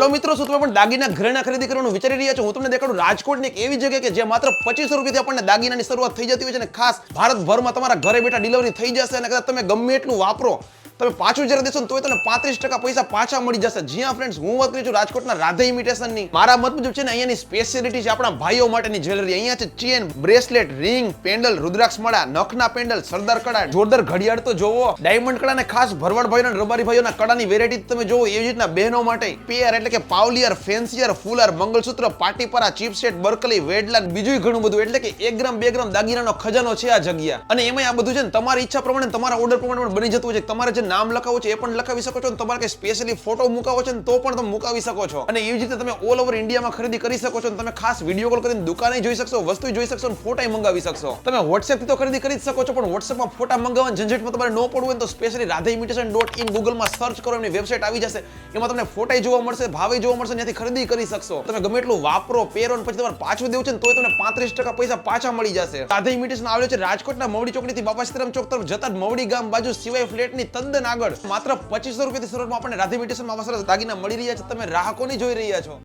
હાલો મિત્રો, શું તમે પણ દાગીના ઘરેણા ખરીદી કરવાનું વિચારી રહ્યા છો? હું તમને દેખાડું રાજકોટની એક એવી જગ્યા કે જે માત્ર 2500 રૂપિયાથી આપણને દાગીનાની શરૂઆત થઈ જતી હોય છે અને ખાસ ભારતભરમાં તમારા ઘરે બેઠા ડિલિવરી થઈ જશે અને કદાચ તમે ગમે એટલું વાપરો તમે પાછું જ્યારે દેશો ને તોય તમને 35% પૈસા પાછા મળી જશે. જી હા ફ્રેન્ડ્સ, હું વાત કરું છું રાજકોટના રાધે ઇમિટેશનની. મારા મત મુજબ છે ને અહીંયાની સ્પેશિયાલિટી છે આપણા ભાઈઓ માટેની જ્વેલરી. અહીંયા છે ચેન, બ્રેસલેટ, રિંગ, પેન્ડલ, રુદ્રાક્ષ માળા, નખના પેન્ડલ, સરદાર કડા, જોરદાર ઘડિયાળ તો જોવો, ડાયમંડ કડા ને ખાસ ભરવાડ ભાઈઓ અને રબારી ભાઈઓના કડાની વેરાયટી તમે જોવો. એવી રીતના બહેનો માટે પેર એટલે કે પાવલિયર, ફેન્સિયર, ફુલર, મંગળસૂત્ર, પાટીપરા, ચીપસેટ, બર્કલી, વેડલા, બીજું ઘણું બધું. એટલે કે 1 ગ્રામ 2 ગ્રામ દાગીનાનો ખજાનો છે આ જગ્યા. અને એમાં આ બધું છે ને તમારી ઈચ્છા પ્રમાણે તમારા ઓર્ડર પ્રમાણે પણ બની જતું હોય છે. તમારે જે નામ લખાવો છે એ પણ લખાવી શકો છો અને તમારે કઈ સ્પેશિયલી ફોટો મુકાવો છે ને તો પણ તમે મુકાવી શકો છો. અને એવી જ રીતે તમે ઓલ ઓવર ઇન્ડિયામાં ખરીદી કરી શકો છો અને તમે ખાસ વિડીયો કોલ કરીને દુકાને જોઈ શકશો, વસ્તુ જોઈ શકશો અને ફોટા મંગાવી શકશો. તમે WhatsApp થી તો ખરીદી કરી જ શકો છો, પણ WhatsApp માં ફોટા મંગાવવાની ઝંઝટમાં તમારે ન પડવું હોય તો સ્પેશિયલી radhaimitation.in ગૂગલમાં સર્ચ કરો, એમની વેબસાઇટ આવી જશે. એમાં તમને ફોટા જોવા મળશે, ભાવે જોવા મળશે, ત્યાંથી ખરીદી કરી શકશો. તમે ગમે એટલું વાપરો, પહેરો અને પછી તમારે પાછું દેવું છે ને તોય તમને 35% પૈસા પાછા મળી જશે. રાધે ઇમિટેશન આવેલું છે રાજકોટના મવડી ચોકડીથી બાપા સીતારામ ચોક તરફ જતા જ મવડી ગામ બાજુ સિવાય ફ્લેટની તદ્દન આગળ. માત્ર 2500 રૂપિયાથી શરૂઆતમાં આપણને રાધે ઇમિટેશનમાં આવા સરસ દાગીના મળી રહ્યા છે. તમે રાહ કોની જોઈ રહ્યા છો?